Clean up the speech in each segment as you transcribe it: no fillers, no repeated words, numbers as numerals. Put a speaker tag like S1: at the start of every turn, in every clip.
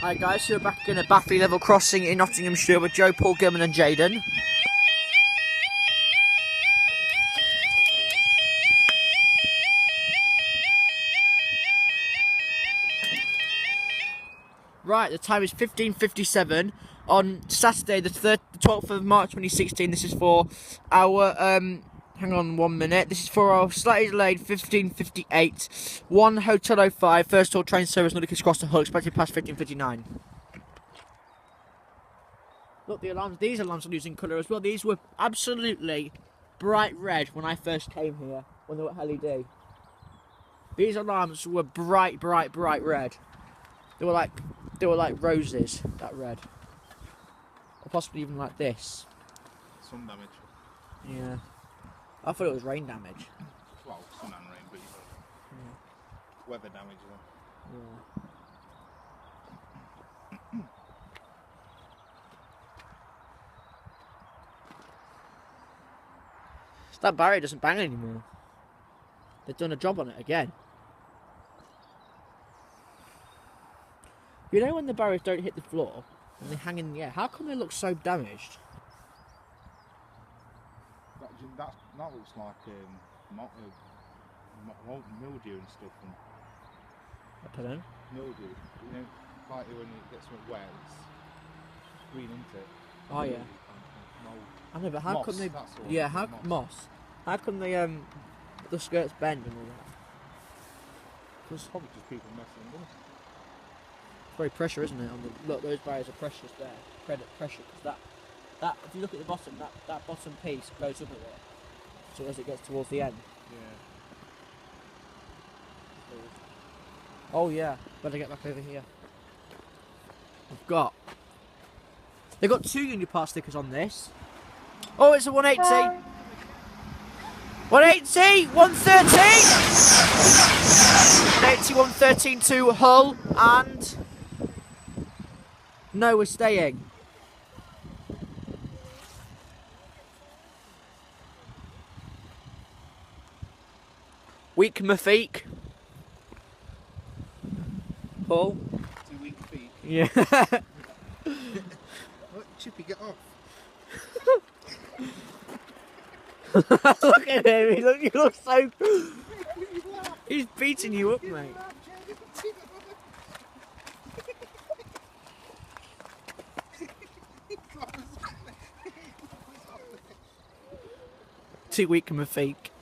S1: Hi guys, so we're back again at Bathley Level Crossing in Nottinghamshire with Joe, Paul, Gilman and Jayden. Right, the time is 15:57 on Saturday the 12th of March 2016. This is for our, hang on 1 minute, this is for our slightly delayed 15:58. 1 Hotel 05, first haul train service, Nordic across the Hull, expected past 15:59. Look, the alarms, these alarms are losing colour as well. These were absolutely bright red when I first came here, when they were LED. These alarms were bright red. They were like roses, that red. Or possibly even like this.
S2: Sun damage.
S1: Yeah. I thought it was rain damage.
S2: Well, sun and rain, but you've got weather damage though.
S1: Yeah. That barrier doesn't bang anymore. They've done a job on it again. You know when the barriers don't hit the floor and they hang in the air, how come they look so damaged?
S2: That looks like mildew and stuff. And
S1: I don't know.
S2: mildew, you know, like when it gets wet, it's green, isn't it?
S1: Oh yeah.
S2: Mold.
S1: I know, but how
S2: Moss,
S1: come they?
S2: that's all.
S1: Yeah, how moss? How come they the skirts bend and all that?
S2: Because probably just people messing with it.
S1: It's very pressure, isn't it? On the look, those barriers are precious there. Pressure, because that if you look at the bottom, that bottom piece goes up a bit. So as it gets towards the end.
S2: Yeah.
S1: Oh yeah, better get back over here. They've got 2 Unipart stickers on this. Oh, it's a 180. 180, 113. 180, 113 to Hull, and no, we're staying. Weak Mafik. Paul.
S2: 2 weak feet.
S1: Yeah.
S2: What? Chippy, get off.
S1: Look at him, you look so... He's beating you up, mate. Too weak and a fake.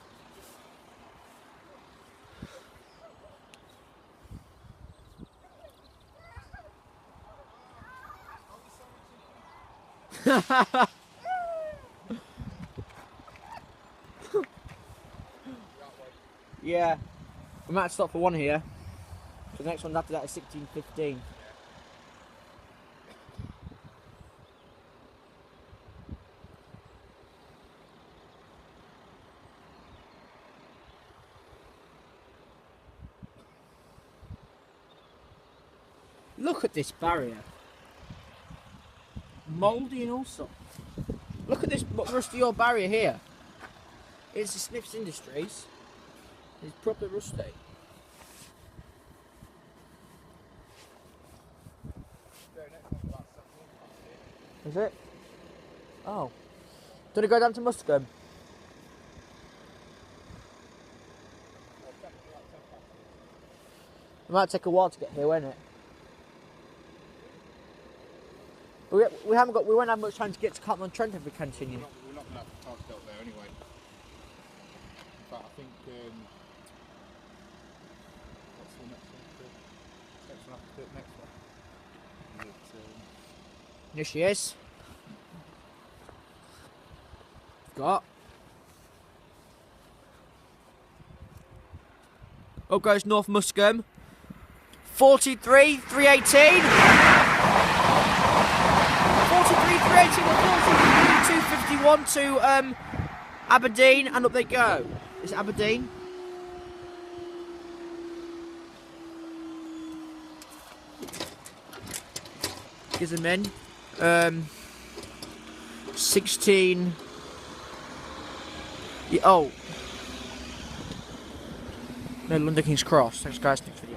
S1: Yeah, we might stop for one here. The next one after that is 16:15. Look at this barrier. Mouldy and all sorts. Look at this rusty old barrier here. It's the Smiths Industries. It's proper rusty. Is it? Oh. Do you want to go down to Muscombe? It might take a while to get here, won't it? But we won't have much time to get to Cartmont-on-Trent if we continue.
S2: We're not going to have the time to get up there anyway. In fact, I think what's the next one? Next one after the next one. Is it,
S1: Here she is. Got. Up goes North Muscombe. 43, 318. 43, 318, 251 to Aberdeen, and up they go. Is it Aberdeen? Gives them in. 16. Yeah, oh. No, London King's Cross. Thanks guys, thanks for the